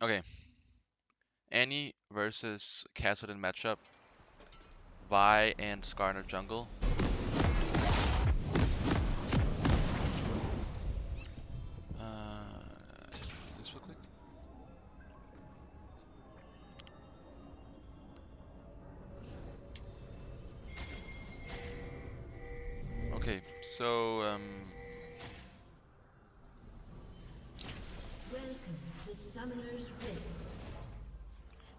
Okay. Annie versus kassadin matchup. Vi and Skarner jungle. This real quick. Okay, so Welcome to Summoner's Rift.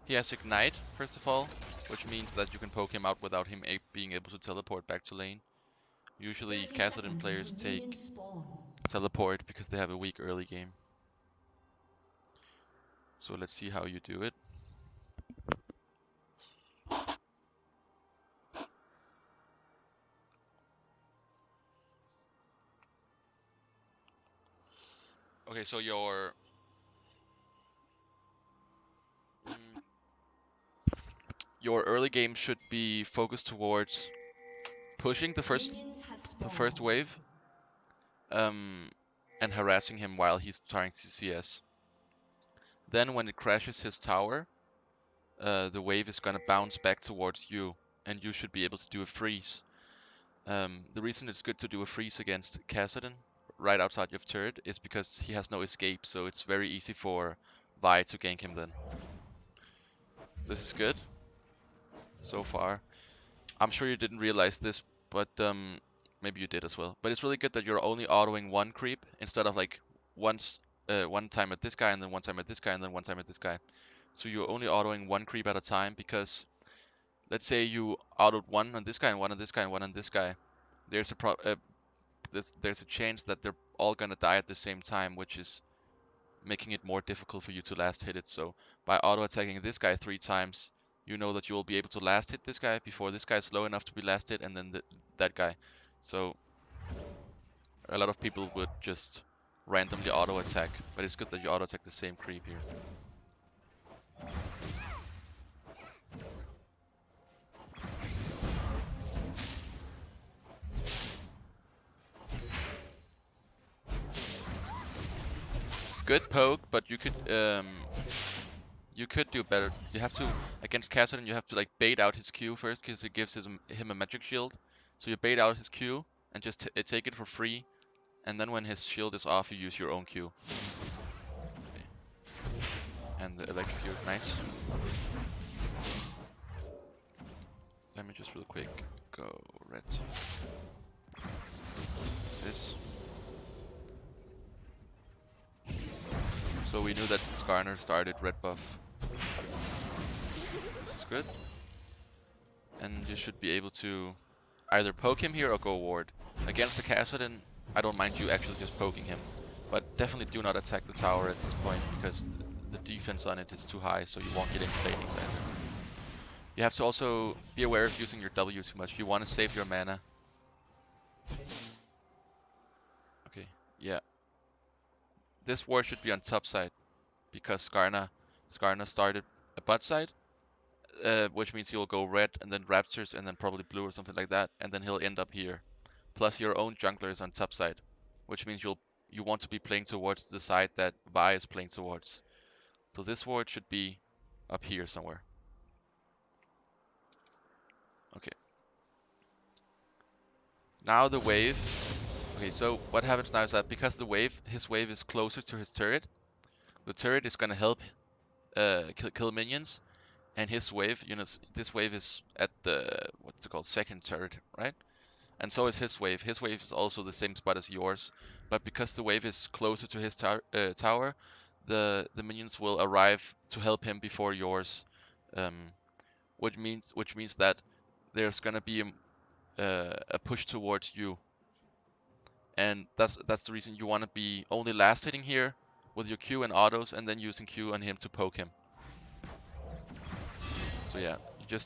he has Ignite, first of all, which means that you can poke him out without him being able to teleport back to lane. Usually 30 kassadin seconds players until take minions spawn. teleport because they have a weak early game. So let's see how you do it. Okay, so your early game should be focused towards pushing the Minions have first spawned. wave, and harassing him while he's trying to CS. Then when it crashes his tower, the wave is gonna bounce back towards you, and you should be able to do a freeze. The reason it's good to do a freeze against kassadin right outside your turret is because he has no escape, so it's very easy for Vi to gank him then. This is good so far. I'm sure you didn't realize this, but maybe you did as well. But it's really good that you're only autoing one creep instead of like one time at this guy and then one time at this guy and then one time at this guy. So you're only autoing one creep at a time because let's say you autoed one on this guy and one on this guy and one on this guy. There's there's a chance that they're all gonna die at the same time, which is making it more difficult for you to last hit it. So by auto attacking this guy 3 times, you know that you will be able to last hit this guy before this guy's low enough to be last hit, and then that guy. So a lot of people would just randomly auto attack, but it's good that you auto attack the same creep here. Good poke, but you could do better. You have to against kassadin. You have to like bait out his Q first because it gives him a magic shield. So you bait out his Q and just take it for free, and then when his shield is off, you use your own Q. Okay. And the electrocute, nice. Let me just real quick go red. This. So we knew that Skarner started red buff. This is good. And you should be able to either poke him here or go ward. Against the kassadin, I don't mind you actually just poking him. But definitely do not attack the tower at this point because the defense on it is too high, so you won't get any planings either. You have to also be aware of using your W too much. You want to save your mana. Okay, yeah. This ward should be on top side because Skarner started a bot side, which means he'll go red and then Raptors and then probably blue or something like that, and then he'll end up here. Plus your own jungler is on top side, which means you want to be playing towards the side that Vi is playing towards. So this ward should be up here somewhere. Okay. Now the wave. Okay, so what happens now is that because his wave is closer to his turret, the turret is gonna help kill minions, and his wave, this wave is at the what's it called, second turret, right? And so is his wave. His wave is also the same spot as yours, but because the wave is closer to his tower, the minions will arrive to help him before yours, which means that there's gonna be a push towards you, and that's the reason you want to be only last hitting here with your Q and autos, and then using Q on him to poke him. So yeah, you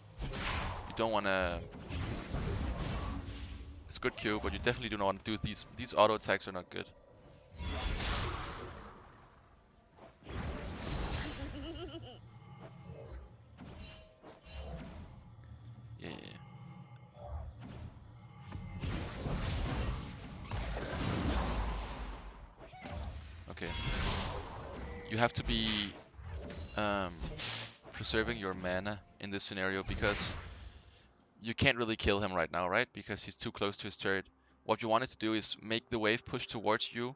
don't want to. It's good Q, but you definitely do not want to do these auto attacks are not good. Yeah, yeah, yeah. Okay. You have to be um, preserving your mana in this scenario because you can't really kill him right now, right? Because he's too close to his turret. What you wanted to do is make the wave push towards you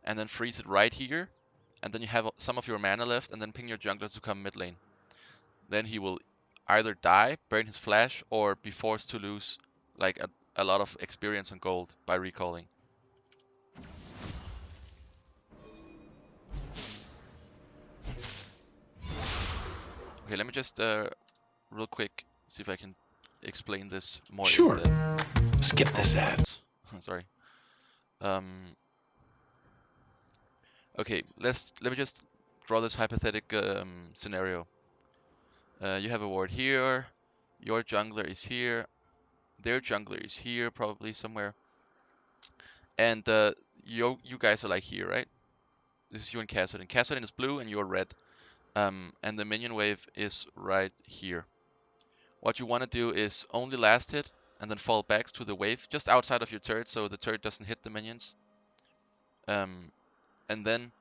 and then freeze it right here. And then you have some of your mana left and then ping your jungler to come mid lane. Then he will either die, burn his flash, or be forced to lose like a lot of experience and gold by recalling. Okay, let me just real quick see if I can explain this more Sure. in depth. Skip this ad. Sorry. Okay, let me just draw this hypothetical scenario. You have a ward here, your jungler is here, their jungler is here, probably somewhere, and you guys are like here, right? This is you and Kassadin. Kassadin is blue and you're red, and the minion wave is right here. What you want to do is only last hit and then fall back to the wave just outside of your turret, so the turret doesn't hit the minions. And then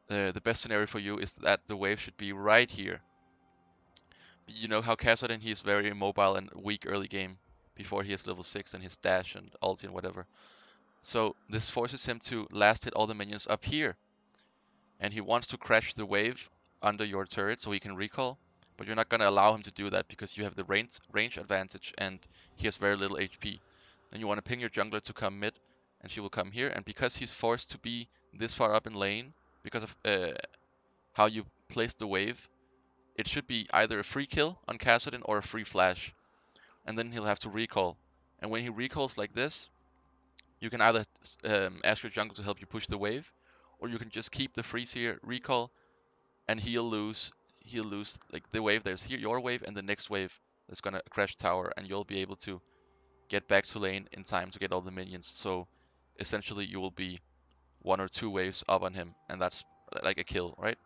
the best scenario for you is that the wave should be right here. You know how Kassadin, he's very immobile and weak early game before he has level 6 and his dash and ulti and whatever. So this forces him to last hit all the minions up here. And he wants to crash the wave under your turret so he can recall. But you're not going to allow him to do that because you have the range advantage and he has very little HP. Then you want to ping your jungler to come mid and she will come here. And because he's forced to be this far up in lane because of how you place the wave, it should be either a free kill on Kassadin or a free flash. And then he'll have to recall. And when he recalls like this, you can either ask your jungle to help you push the wave, or you can just keep the freeze here, recall, and he'll lose like the wave. There's here your wave and the next wave that's gonna crash tower, and you'll be able to get back to lane in time to get all the minions. So essentially you will be 1 or 2 waves up on him, and that's like a kill, right?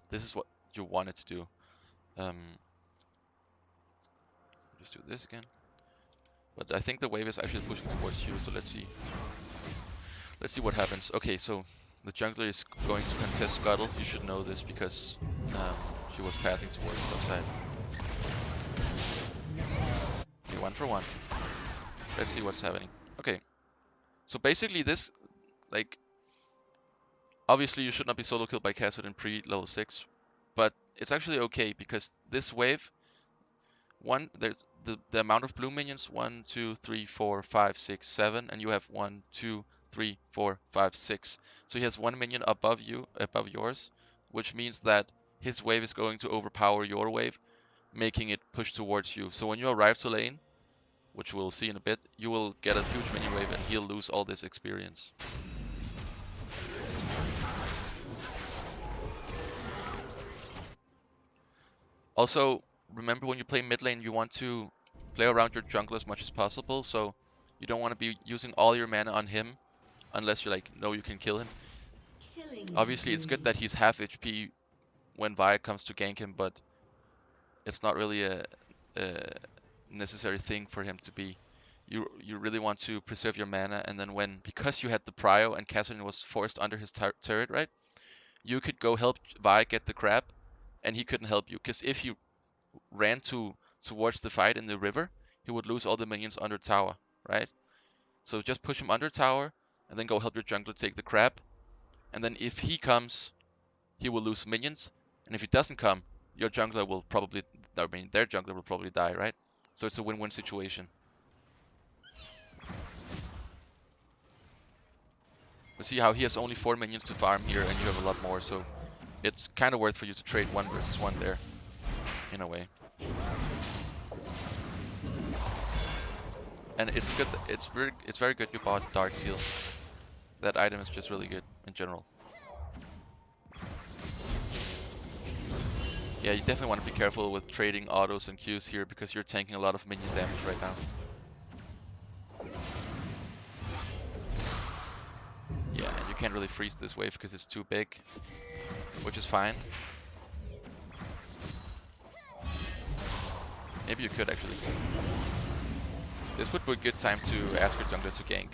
This is what you wanted to do. Just do this again. But I think the wave is actually pushing towards you, so let's see. Let's see what happens. Okay, so the jungler is going to contest Scuttle. You should know this because she was pathing towards the side. Okay, 1 for 1. Let's see what's happening. Okay, so basically this, like, obviously you should not be solo killed by Kassadin pre-level 6, but it's actually okay because this wave, there's the amount of blue minions, 1, 2, 3, 4, 5, 6, 7, and you have 1, 2, 3, 4, 5, 6. So he has 1 minion above yours, which means that his wave is going to overpower your wave, making it push towards you. So when you arrive to lane, which we'll see in a bit, you will get a huge minion wave and he'll lose all this experience. Also, remember when you play mid lane, you want to play around your jungle as much as possible, so you don't want to be using all your mana on him unless you know you can kill him. Obviously, it's good that he's half HP when Vi comes to gank him, but it's not really a necessary thing for him to be. You really want to preserve your mana, and then because you had the prio and Kassadin was forced under his turret, right? You could go help Vi get the crab, and he couldn't help you, because if you ran towards the fight in the river, he would lose all the minions under tower, right? So just push him under tower, and then go help your jungler take the crab, and then if he comes, he will lose minions, and if he doesn't come, your jungler will probably, their jungler will probably die, right? So it's a win-win situation. But see how he has only 4 minions to farm here, and you have a lot more, so it's kind of worth for you to trade 1 versus 1 there, in a way. And it's good. It's very good you bought Dark Seal. That item is just really good in general. Yeah, you definitely want to be careful with trading autos and Qs here because you're tanking a lot of minion damage right now. Yeah, and you can't really freeze this wave because it's too big, which is fine. Maybe you could actually. This would be a good time to ask your jungler to gank.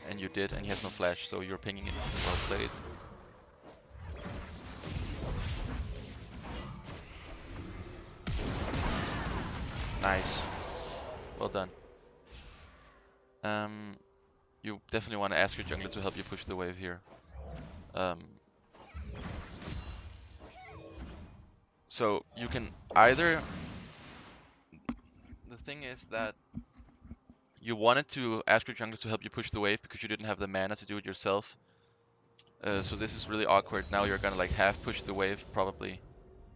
And you did, and he has no flash, so you're pinging it. Well played. Nice. Well done. You definitely want to ask your jungler to help you push the wave here. So you can either... The thing is that you wanted to ask your jungler to help you push the wave because you didn't have the mana to do it yourself. So this is really awkward. Now you're gonna like half push the wave probably,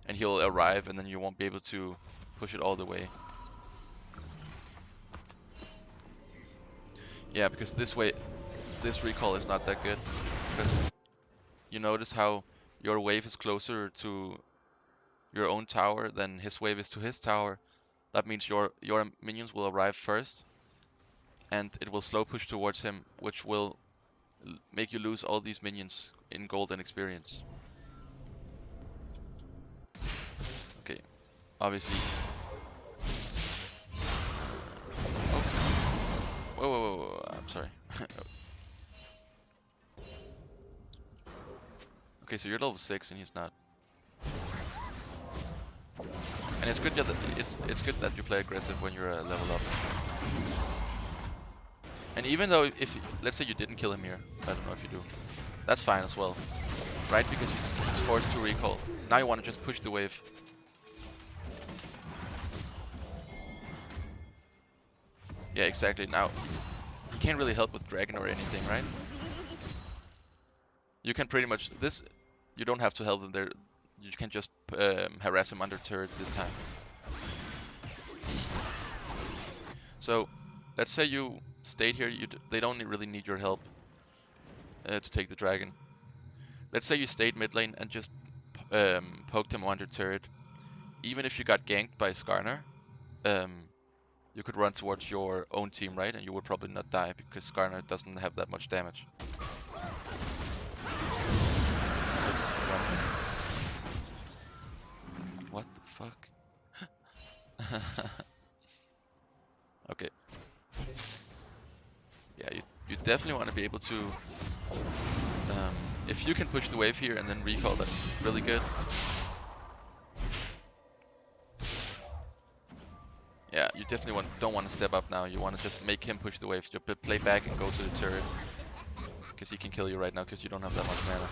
and he'll arrive, and then you won't be able to push it all the way. Yeah, because this way, this recall is not that good. Because you notice how your wave is closer to your own tower than his wave is to his tower. That means your minions will arrive first, and it will slow push towards him, which will make you lose all these minions in gold and experience. Okay, obviously. Oh. Whoa, I'm sorry. Okay, so you're level 6 and he's not. And it's good that it's good that you play aggressive when you're level up. And even though if let's say you didn't kill him here, I don't know if you do, that's fine as well, right? Because he's forced to recall. Now you want to just push the wave. Yeah, exactly. Now you can't really help with dragon or anything, right? You can pretty much this. You don't have to help them there. You can just harass him under turret this time. So let's say you stayed here. They don't really need your help to take the dragon. Let's say you stayed mid lane and just poked him under turret. Even if you got ganked by Skarner, you could run towards your own team, right? And you would probably not die because Skarner doesn't have that much damage. It's just what the fuck? Okay. Yeah, you definitely want to be able to... if you can push the wave here and then recall, that's really good. Yeah, you definitely don't want to step up now. You want to just make him push the wave. You play back and go to the turret. Because he can kill you right now because you don't have that much mana.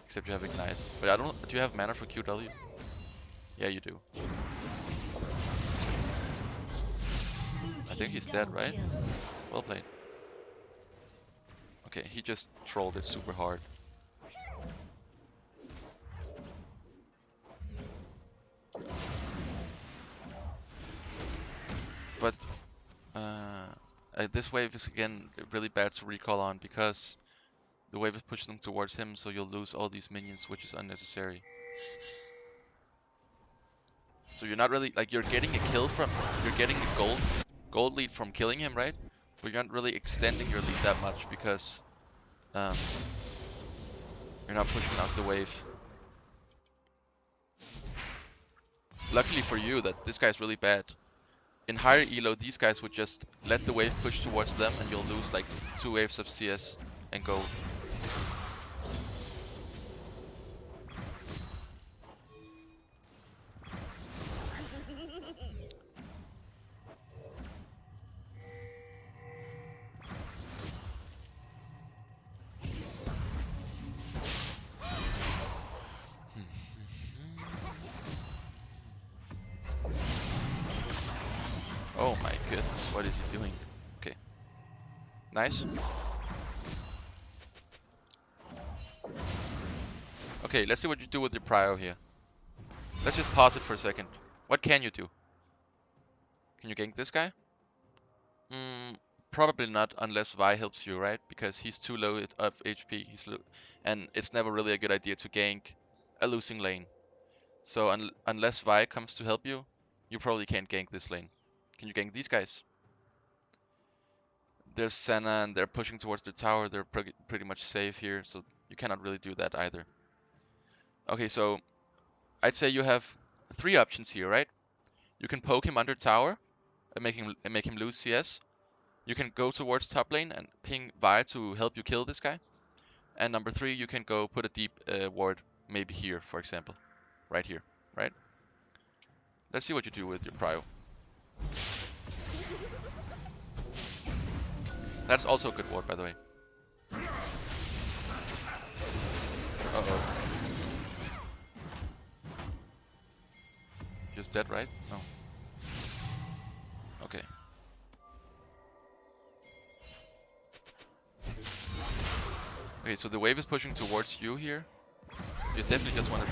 Except you have Ignite. But I don't... Do you have mana for QW? Yeah, you do. I think he's dead, right? Well played. Okay, he just trolled it super hard. But this wave is again really bad to recall on because the wave is pushing them towards him, so you'll lose all these minions, which is unnecessary. So you're not really like you're getting a gold lead from killing him, right? But you're not really extending your lead that much because you're not pushing out the wave. Luckily for you that this guy's really bad. In higher elo, these guys would just let the wave push towards them and you'll lose like 2 waves of CS and gold. Oh my goodness, what is he doing? Okay. Nice. Okay, let's see what you do with your prio here. Let's just pause it for a second. What can you do? Can you gank this guy? Probably not unless Vi helps you, right? Because he's too low of HP. And it's never really a good idea to gank a losing lane. So unless Vi comes to help you, you probably can't gank this lane. Can you gank these guys? There's Senna and they're pushing towards the tower. They're pretty much safe here, so you cannot really do that either. Okay, so I'd say you have 3 options here, right? You can poke him under tower and make him lose CS. You can go towards top lane and ping Vi to help you kill this guy. And number 3, you can go put a deep ward, maybe here, for example. Right here, right? Let's see what you do with your prio. That's also a good ward, by the way. Uh-oh. Just dead, right? No. Okay. Okay, so the wave is pushing towards you here. You definitely just want to...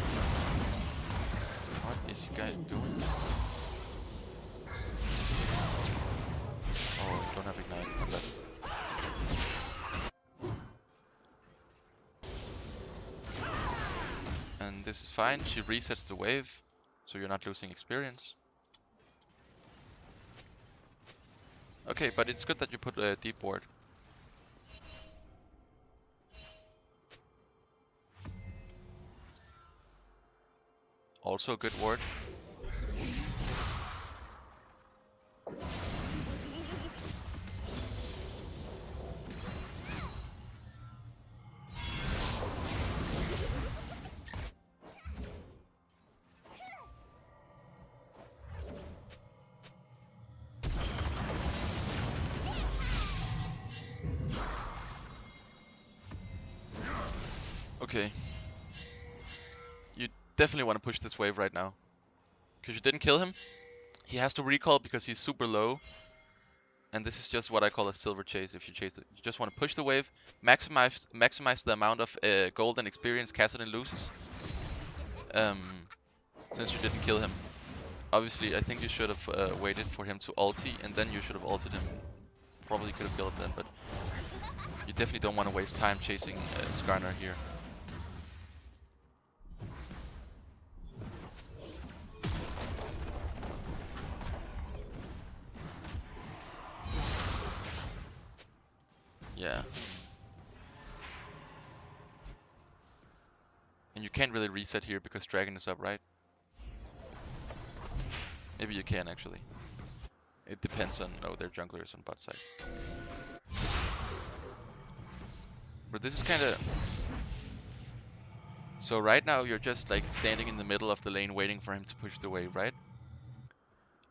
What is you guys doing? Oh, don't have ignite on that. And this is fine. She resets the wave, so you're not losing experience. Okay, but it's good that you put a deep ward. Also a good ward. Okay. You definitely want to push this wave right now. Because you didn't kill him. He has to recall because he's super low. And this is just what I call a silver chase if you chase it. You just want to push the wave, maximize the amount of gold and experience Kassadin loses. Since you didn't kill him. Obviously, I think you should have waited for him to ulti, and then you should have ulted him. Probably could have killed him then, but you definitely don't want to waste time chasing Skarner here. Yeah. And you can't really reset here because Dragon is up, right? Maybe you can actually. It depends on... Oh, their jungler is on bot side. But this is kind of... So right now you're just like standing in the middle of the lane waiting for him to push the wave, right?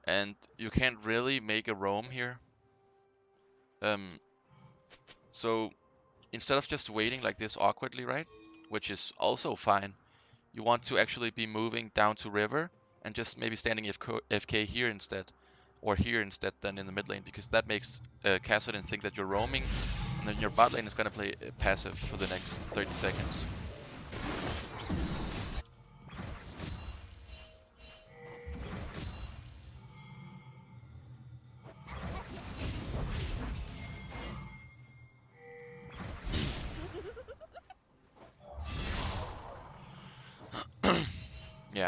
And you can't really make a roam here. So instead of just waiting like this awkwardly, right? Which is also fine. You want to actually be moving down to river and just maybe standing FK here instead. Or here instead than in the mid lane, because that makes Kassadin think that you're roaming, and then your bot lane is gonna play passive for the next 30 seconds.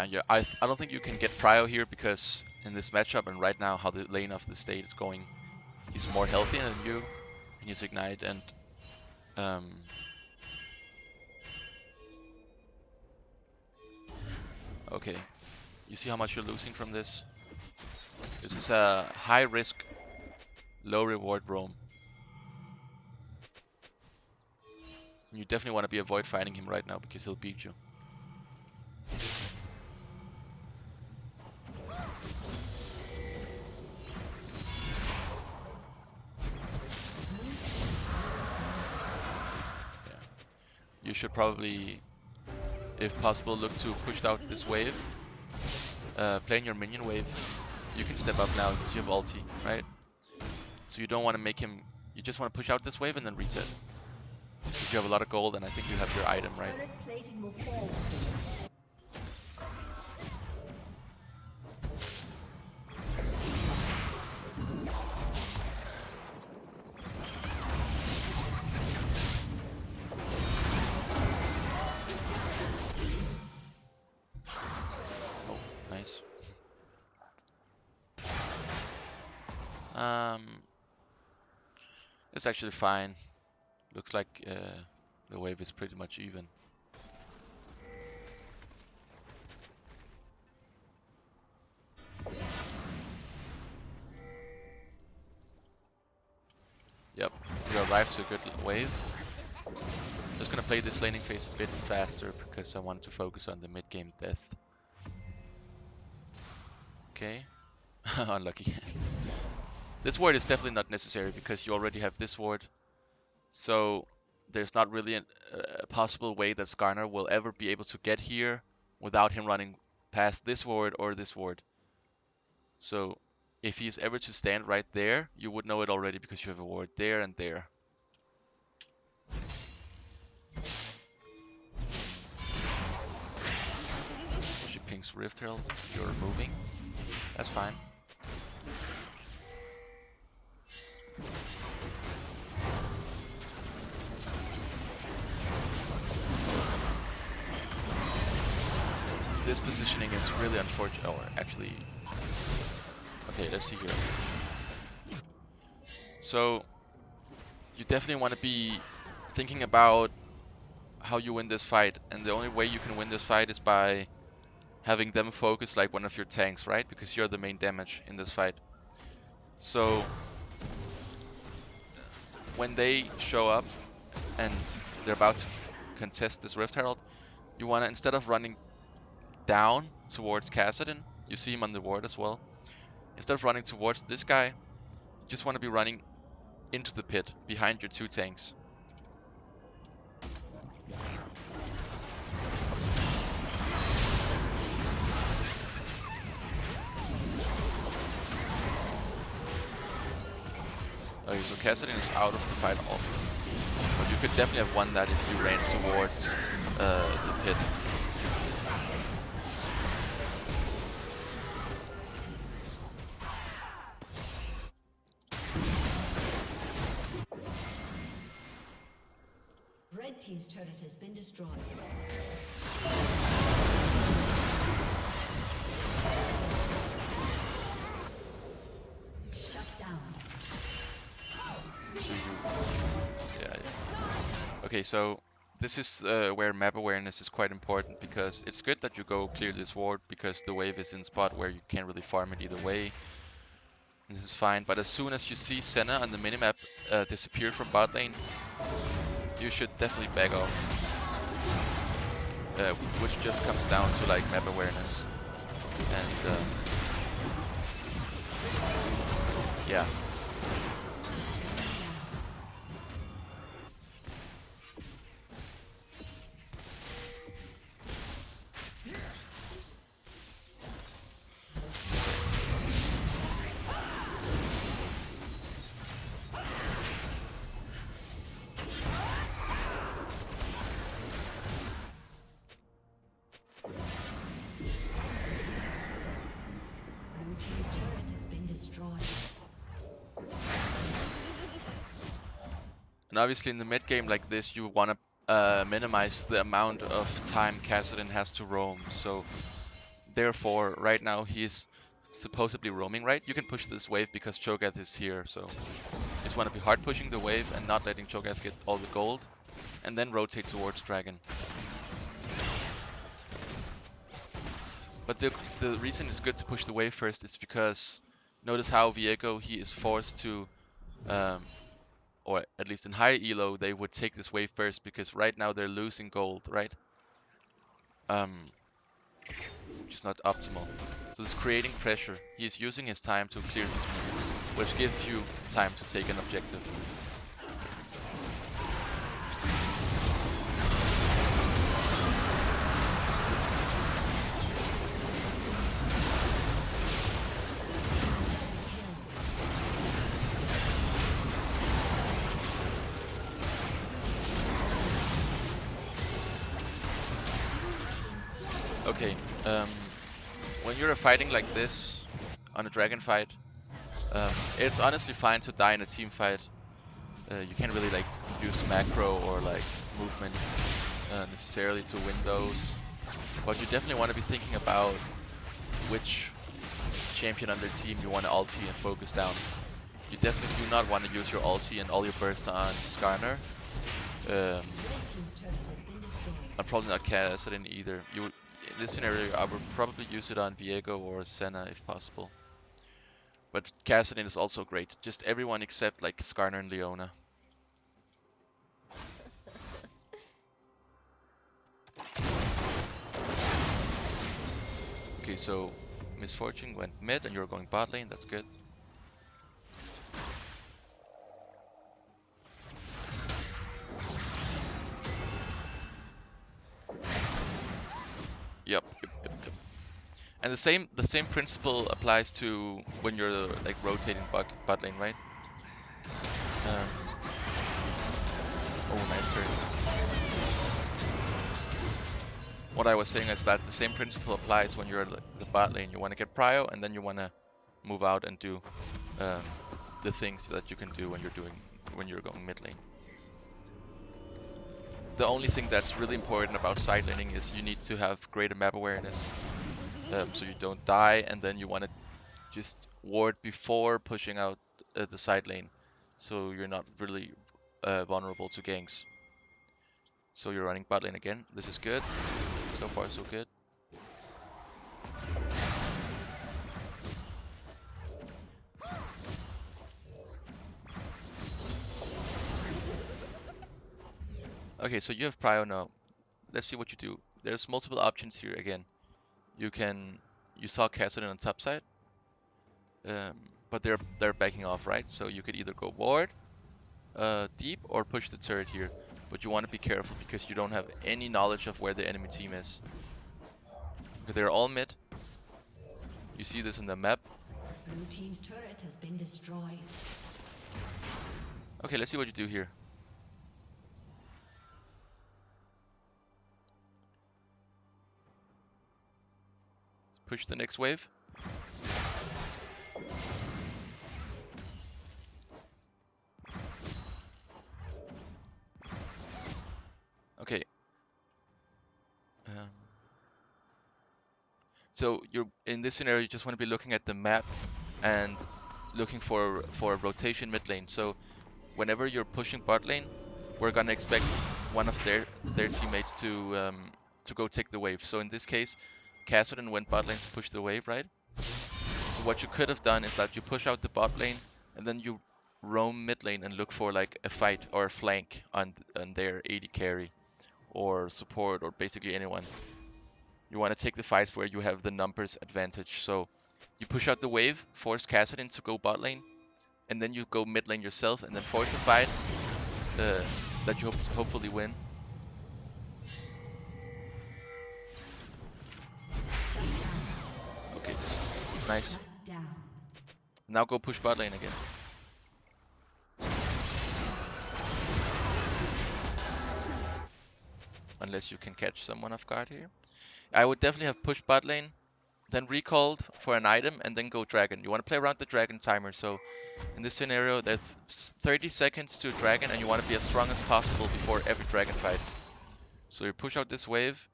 Yeah, I don't think you can get prio here because in this matchup and right now how the lane of the state is going, he's more healthy than you, and he's ignite and okay, you see how much you're losing from this? This is a high risk, low reward roam. You definitely want to avoid fighting him right now because he'll beat you. You should probably, if possible, look to push out this wave. Playing your minion wave. You can step up now because you have ulti, right? So you don't want to make him, you just want to push out this wave and then reset. Because you have a lot of gold and I think you have your item, right? Oh, nice. It's actually fine. Looks like the wave is pretty much even. Yep, we arrived to a good wave. Just gonna play this laning phase a bit faster because I wanted to focus on the mid-game death. Okay. Unlucky. This ward is definitely not necessary because you already have this ward. So there's not really a possible way that Skarner will ever be able to get here without him running past this ward or this ward. So if he's ever to stand right there, you would know it already because you have a ward there and there. She pings Rift Herald, you're moving. That's fine. This positioning is really unfortunate. Or actually, okay, let's see here. So you definitely want to be thinking about how you win this fight, and the only way you can win this fight is by having them focus like one of your tanks, right? Because you're the main damage in this fight. So when they show up and they're about to contest this Rift Herald, you want to, instead of running down towards Kassadin, you see him on the ward as well, instead of running towards this guy, you just want to be running into the pit behind your two tanks. Okay, so Kassadin is out of the fight already. But you could definitely have won that if you ran towards the pit. Red team's turret has been destroyed. Shut down. So yeah. Okay, so this is where map awareness is quite important, because it's good that you go clear this ward because the wave is in spot where you can't really farm it either way. This is fine, but as soon as you see Senna on the minimap disappear from bot lane, you should definitely back off. Which just comes down to like map awareness. And yeah. Blue team's turret has been destroyed. And obviously in the mid game like this, you want to minimize the amount of time Kassadin has to roam. So therefore, right now he's supposedly roaming, right? You can push this wave because Cho'Gath is here, so just want to be hard pushing the wave and not letting Cho'Gath get all the gold, and then rotate towards Dragon. But the reason it's good to push the wave first is because notice how Viego, he is forced to, or at least in high elo, they would take this wave first because right now they're losing gold, right? Which is not optimal. So it's creating pressure. He is using his time to clear these minions, which gives you time to take an objective. Okay, when you're fighting like this on a dragon fight, it's honestly fine to die in a team fight. You can't really like use macro or like movement necessarily to win those, but you definitely want to be thinking about which champion on their team you want to ulti and focus down. You definitely do not want to use your ulti and all your burst on Skarner. Red team's turret has been destroyed. I'm probably not Kassadin either. In this scenario, I would probably use it on Viego or Senna if possible. But Kassadin is also great. Just everyone except like Skarner and Leona. Okay, so Misfortune went mid and you're going bot lane, that's good. Yep. And the same principle applies to when you're like rotating bot lane, right? Oh, nice turn. What I was saying is that the same principle applies when you're the bot lane. You want to get prio, and then you want to move out and do the things that you can do when you're going mid lane. The only thing that's really important about side laning is you need to have greater map awareness, so you don't die, and then you want to just ward before pushing out the side lane, so you're not really vulnerable to ganks. So you're running bot lane again. This is good. So far, so good. Okay, so you have prio now. Let's see what you do. There's multiple options here again. You saw kassadin on top side, but they're backing off, right? So you could either go ward deep or push the turret here. But you want to be careful because you don't have any knowledge of where the enemy team is. Okay, they're all mid. You see this in the map. Blue team's turret has been destroyed. Okay, let's see what you do here. Push the next wave. Okay. So you're in this scenario, you just want to be looking at the map and looking for a rotation mid lane. So whenever you're pushing bot lane, we're gonna expect one of their teammates to go take the wave. So in this case, kassadin went bot lane to push the wave, right? So what you could have done is that you push out the bot lane and then you roam mid lane and look for like a fight or a flank on their AD carry or support or basically anyone. You want to take the fights where you have the numbers advantage. So you push out the wave, force kassadin to go bot lane, and then you go mid lane yourself and then force a fight that you hopefully win. Okay, nice. Now go push bot lane again. Unless you can catch someone off guard here. I would definitely have pushed bot lane, then recalled for an item, and then go dragon. You want to play around the dragon timer. So in this scenario, there's 30 seconds to a dragon, and you want to be as strong as possible before every dragon fight. So you push out this wave,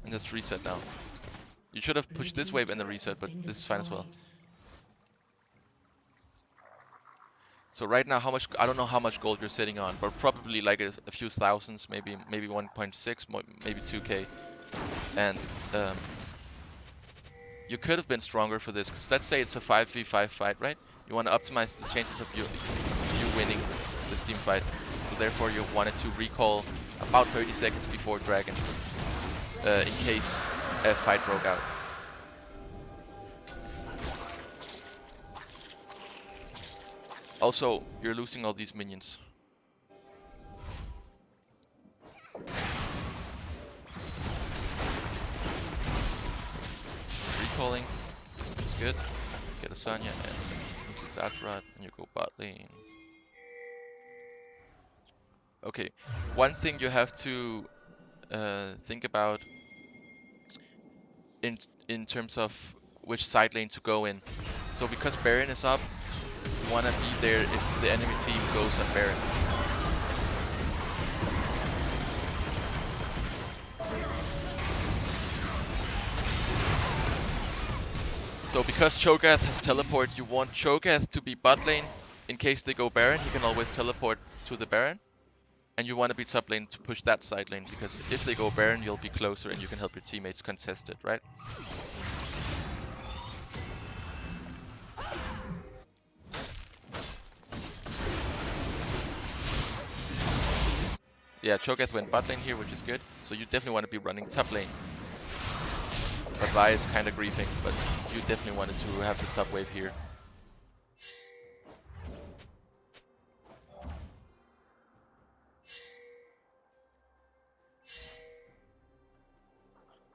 and just reset now. You should have pushed this wave and then reset, but this is fine as well. So right now, I don't know how much gold you're sitting on, but probably like a few thousands, maybe 1.6, maybe 2k. And you could have been stronger for this, because let's say it's a 5v5 fight, right? You want to optimize the chances of you winning this team fight. So therefore you wanted to recall about 30 seconds before dragon, in case a fight broke out. Also, you're losing all these minions. Recalling is good. Get a Sonya and use that rod, and you go bot lane. Okay, one thing you have to think about in terms of which side lane to go in. So because Baron is up, you want to be there if the enemy team goes on Baron. So because Cho'Gath has teleport, you want Cho'Gath to be bot lane. In case they go Baron, he can always teleport to the Baron. And you want to be top lane to push that side lane, because if they go Baron, you'll be closer and you can help your teammates contest it, right? Yeah, Cho'Gath went bot lane here, which is good. So you definitely want to be running top lane. But Vi is kind of griefing, but you definitely wanted to have the top wave here.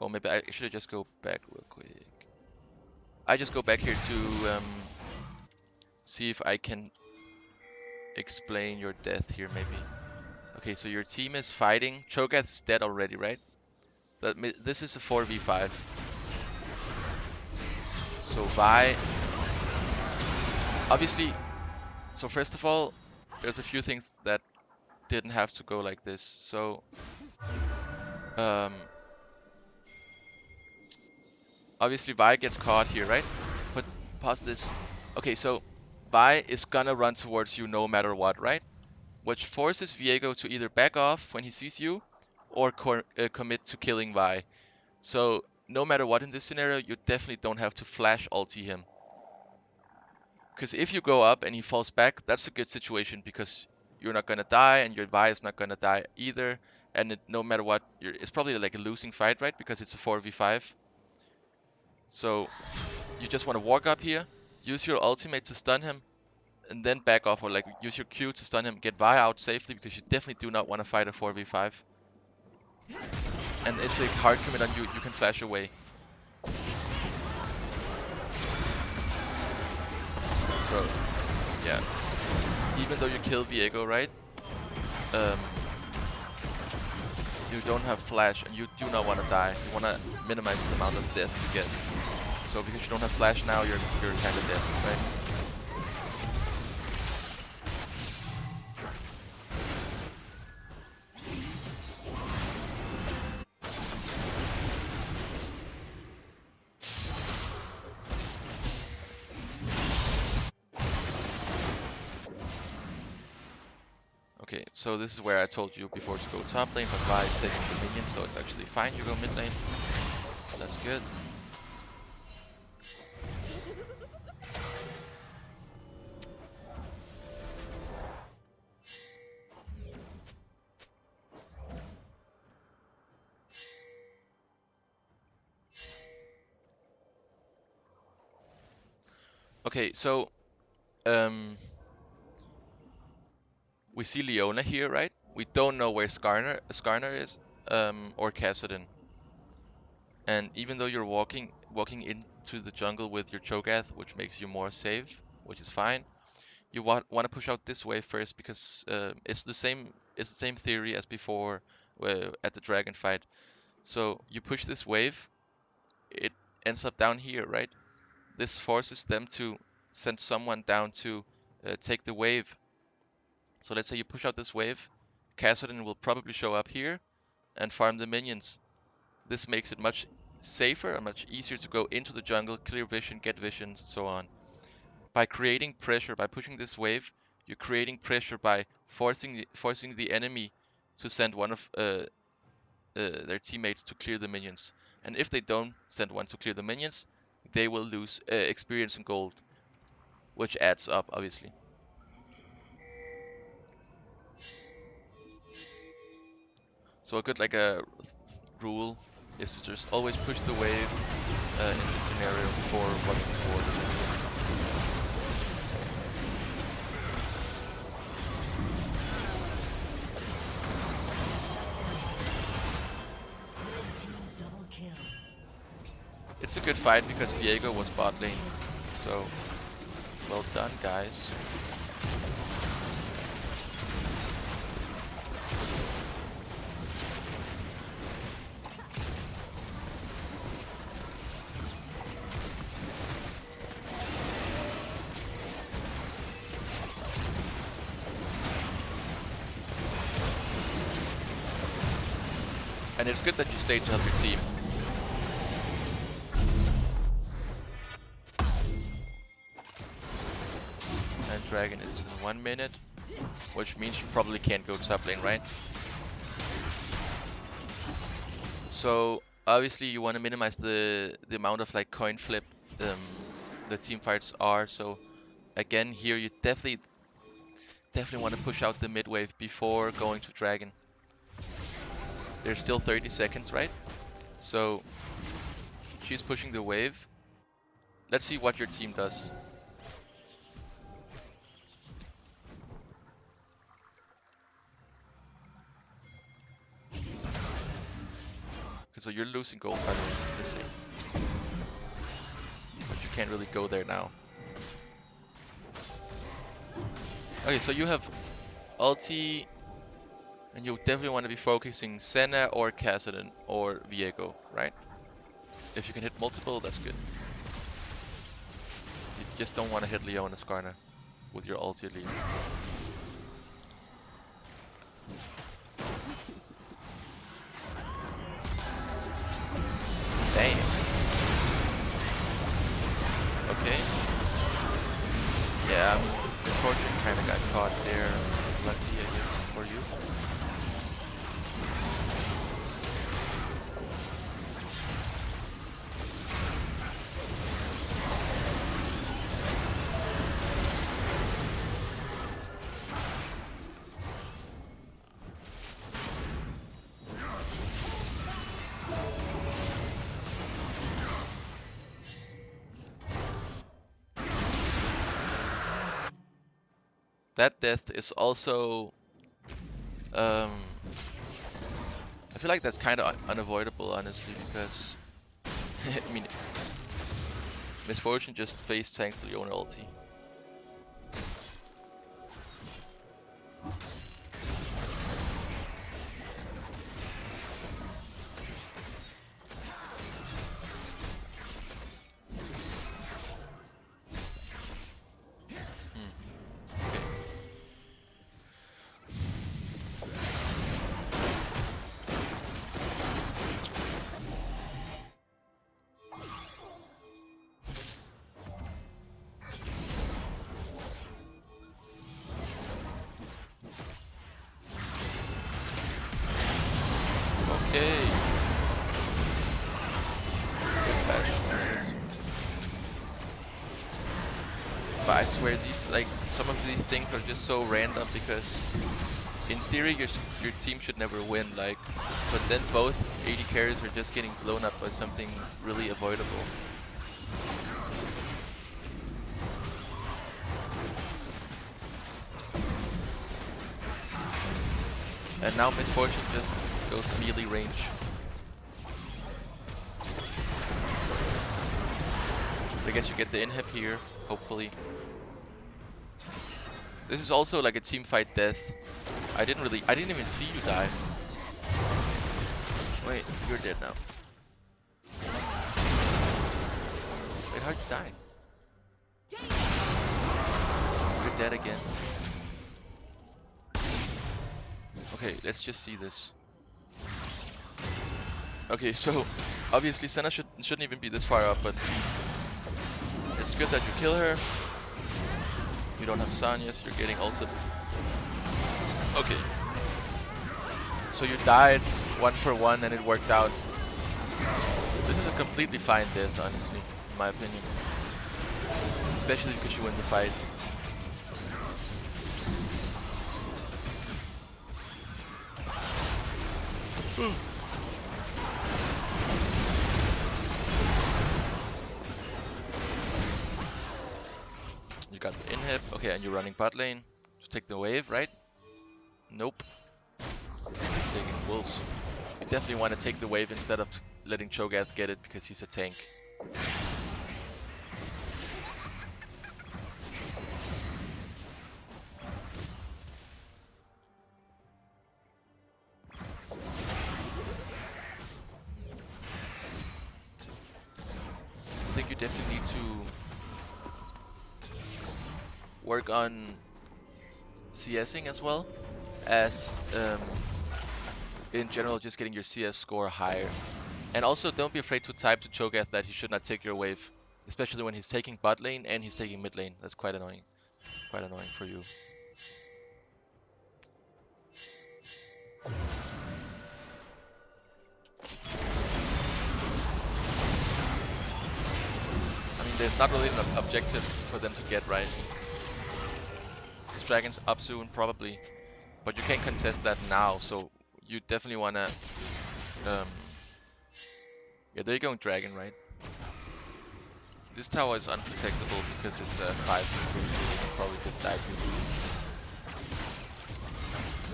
Or maybe I should just go back real quick. I just go back here to see if I can explain your death here, maybe. Okay, so your team is fighting. Cho'Gath is dead already, right? This is a 4v5. So Vi... Obviously... So first of all, there's a few things that didn't have to go like this. So... Obviously Vi gets caught here, right? But pause this. Okay, so Vi is gonna run towards you no matter what, right? Which forces Viego to either back off when he sees you, or commit to killing Vi. So no matter what in this scenario, you definitely don't have to flash ulti him. Because if you go up and he falls back, that's a good situation because you're not gonna die and your Vi is not gonna die either. And no matter what, it's probably like a losing fight, right? Because it's a 4v5. So you just want to walk up here, use your ultimate to stun him, and then back off, or like use your Q to stun him, get Vi out safely, because you definitely do not want to fight a 4v5. And if they hard commit on you, you can flash away. So, yeah. Even though you kill Viego, right? You don't have flash, and you do not want to die. You want to minimize the amount of death you get. So because you don't have flash now, you're kind of dead, right? Okay, so this is where I told you before to go top lane, but Vi is taking the minions, so it's actually fine. You go mid lane. That's good. Okay, so we see Leona here, right? We don't know where Skarner is, or Kassadin. And even though you're walking into the jungle with your Cho'Gath, which makes you more safe, which is fine, you want to push out this way first because it's the same theory as before at the dragon fight. So you push this wave, it ends up down here, right? This forces them to send someone down to take the wave. So let's say you push out this wave, Kassadin will probably show up here and farm the minions. This makes it much safer and much easier to go into the jungle, clear vision, get vision, and so on. By creating pressure, by pushing this wave, you're creating pressure by forcing the enemy to send one of their teammates to clear the minions. And if they don't send one to clear the minions, they will lose experience and gold, which adds up, obviously. So a good rule is to just always push the wave in this scenario before walking towards your team. It's a good fight because Viego was bot lane, so well done, guys. And it's good that you stayed to help your team. And Dragon is in 1 minute, which means you probably can't go top lane, right? So obviously you want to minimize the amount of like coin flip the team fights are. So again, here you definitely want to push out the mid wave before going to Dragon. There's still 30 seconds, right? So She's pushing the wave. Let's see what your team does. Okay, so you're losing gold by the way, let's see. But you can't really go there now. Okay, so you have ulti, and you definitely want to be focusing Senna or Kassadin or Viego, right? If you can hit multiple, that's good. You just don't want to hit Leona Skarner with your ulti at least. Damn. Okay. Yeah, Misfortune kind of got caught there. Lucky, I guess, for you. That death is also, I feel like that's kind of unavoidable, honestly, because, I mean, Misfortune just face tanks the Leona ulti. Okay. But I swear these, like, some of these things are just so random because in theory your team should never win, like, but then both AD carries are just getting blown up by something really avoidable. And now Misfortune just goes melee range. I guess you get the inhib here, hopefully. This is also like a team fight death. I didn't even see you die. Wait, you're dead now. Wait, how'd you die? You're dead again. Okay, let's just see this. Okay, so obviously Senna shouldn't even be this far up, but it's good that you kill her. You don't have Sanyas, you're getting ulted. Okay. So you died 1-for-1 and it worked out. This is a completely fine death, honestly, in my opinion. Especially because you win the fight. You got the inhib. Okay, and you're running bot lane to take the wave, right? Nope. You're taking wolves. You definitely want to take the wave instead of letting Cho'Gath get it because he's a tank. I think you definitely need to work on CSing as well as in general just getting your CS score higher. And also don't be afraid to type to Cho'Gath that he should not take your wave, especially when he's taking bot lane and he's taking mid lane. That's quite annoying. Quite annoying for you. I mean, there's not really an objective for them to get, right? This dragon's up soon, probably. But you can't contest that now, so you definitely wanna... yeah, they're going dragon, right? This tower is unprotectable because it's a 5 3, so they can probably just die to you.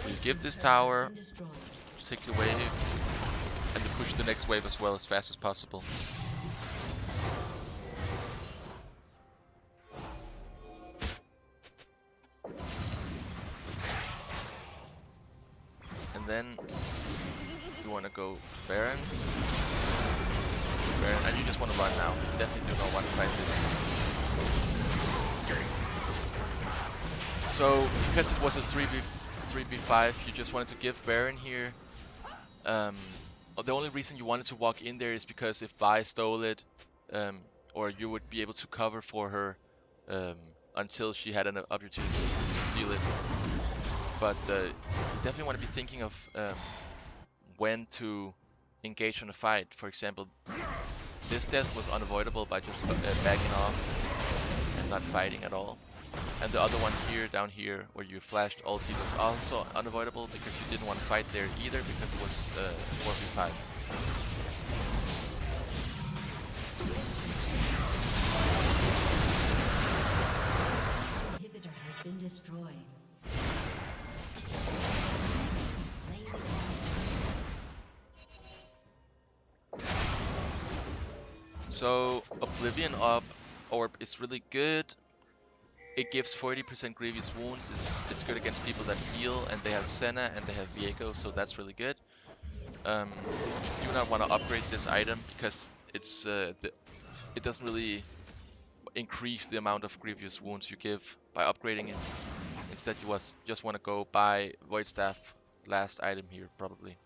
So you give this tower, take the wave, and you push the next wave as well as fast as possible. And then you want to go Baron. Baron, and you just want to run now. You definitely do not want to fight this. So, because it was a 3v5, you just wanted to give Baron here. The only reason you wanted to walk in there is because if Vi stole it, or you would be able to cover for her until she had an opportunity to steal it. But you definitely want to be thinking of when to engage on a fight. For example, this death was unavoidable by just backing off and not fighting at all. And the other one here, down here, where you flashed ulti was also unavoidable because you didn't want to fight there either because it was 4v5. Inhibitor has been destroyed. So Oblivion Orb is really good. It gives 40% grievous wounds. It's good against people that heal, and they have Senna and they have Viego, so that's really good. You do not want to upgrade this item because it's it doesn't really increase the amount of grievous wounds you give by upgrading it. Instead, you just want to go buy Void Staff, last item here probably.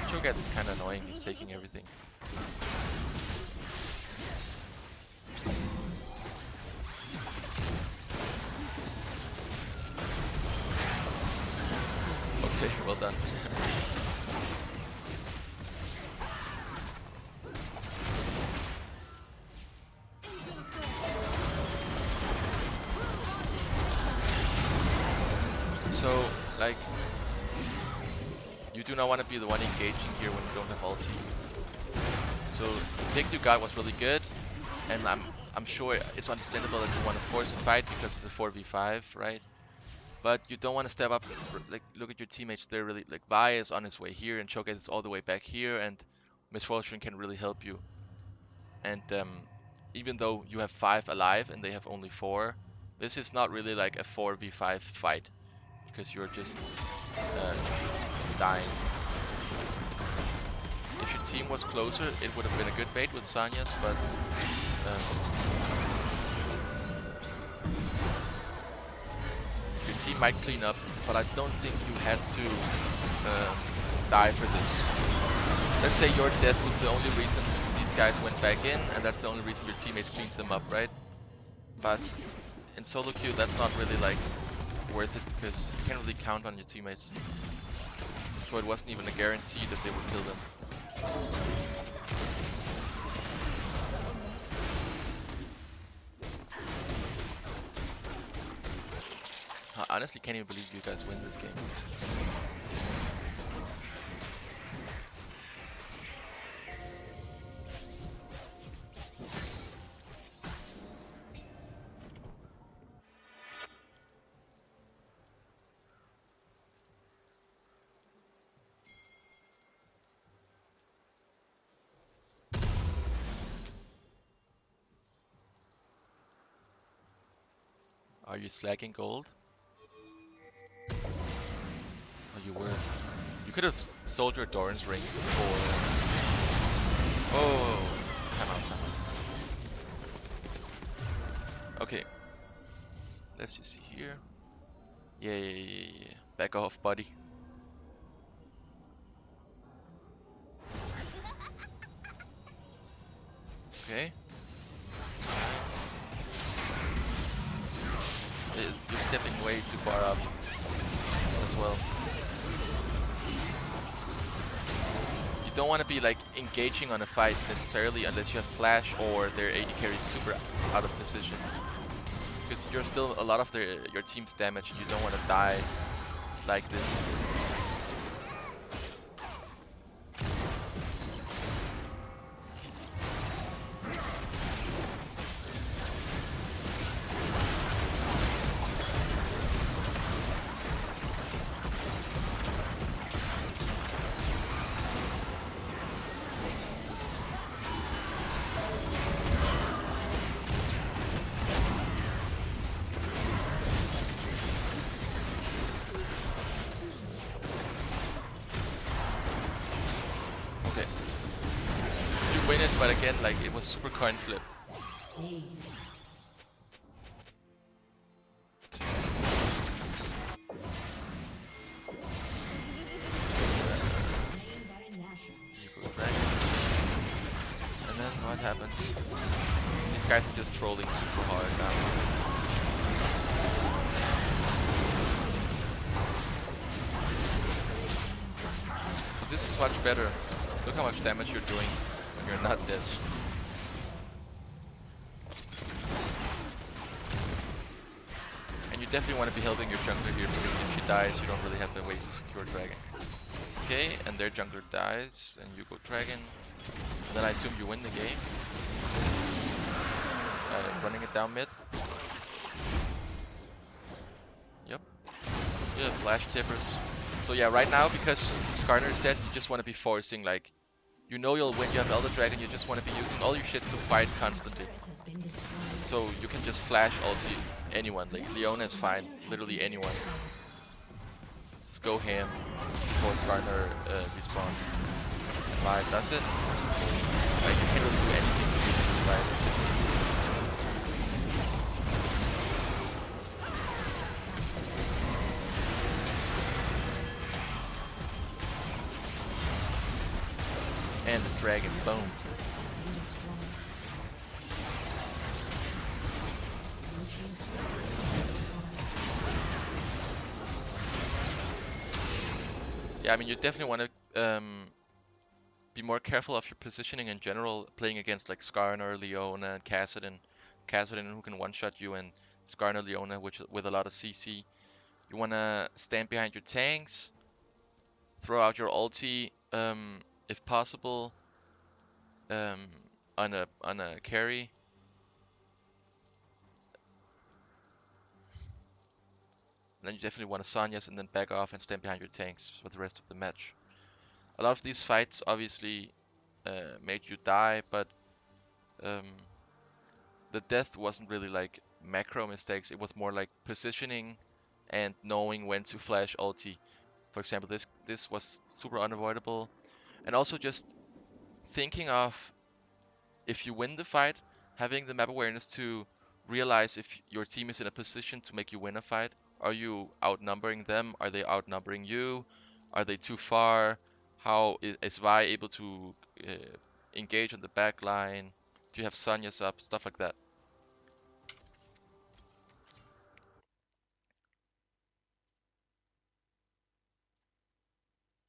Cho'Gath is kind of annoying, he's taking everything. Okay, well done. So, like, you do not want to be the one engaging here when you don't have ulti. So the pick you got was really good, and I'm sure it's understandable that you want to force a fight because of the 4v5, right? But you don't want to step up, like, look at your teammates, they're really, like, Vi is on his way here, and Cho'Gath is all the way back here, and Misfortune can really help you. And even though you have 5 alive and they have only 4, this is not really like a 4v5 fight, because you're just dying. If your team was closer, it would have been a good bait with Sanya's, but your team might clean up, but I don't think you had to die for this. Let's say your death was the only reason these guys went back in, and that's the only reason your teammates cleaned them up, right? But in solo queue, that's not really like worth it because you can't really count on your teammates. So it wasn't even a guarantee that they would kill them. I honestly can't even believe you guys win this game. Are you slacking gold? Oh, you were. You could have sold your Doran's ring before. Oh, time out, time out. Okay. Let's just see here. Yeah. Back off, buddy. Okay. You're stepping way too far up as well. You don't want to be like engaging on a fight necessarily unless you have flash or their AD carry super out of position. because you're still a lot of your team's damage, and you don't want to die like this. Okay, you win it, but again, like it was super coin flip. And then what happens? These guys are just trolling super hard now. But this is much better. Look how much damage you're doing when you're not dead. And you definitely want to be helping your jungler here, because if she dies, you don't really have a way to secure dragon. Okay, and their jungler dies, and you go dragon. And then I assume you win the game. Running it down mid. Yep. Yeah, flash tippers. So yeah, right now, because Skarner is dead, you just want to be forcing, like, you know you'll win, you have Elder Dragon, you just want to be using all your shit to fight constantly. So you can just flash ulti anyone, like Leona is fine, literally anyone. Just go ham before Skarner respawns. Why does it? Like, you can't really do anything to beat this fight, it's just easy. And the dragon, boom. Yeah, I mean, you definitely want to be more careful of your positioning in general, playing against like Skarner, Leona, and Kassadin. Kassadin who can one-shot you, and Skarner, Leona with a lot of CC. You want to stand behind your tanks, throw out your ulti if possible um, on a carry. And then you definitely want to Sanyas and then back off and stand behind your tanks for the rest of the match. A lot of these fights obviously made you die, but the death wasn't really like macro mistakes. It was more like positioning and knowing when to flash ulti. For example, this was super unavoidable, and also just thinking of, if you win the fight, having the map awareness to realize if your team is in a position to make you win a fight. Are you outnumbering them? Are they outnumbering you? Are they too far? How is Vi able to engage on the back line? Do you have Sanyas up? Stuff like that.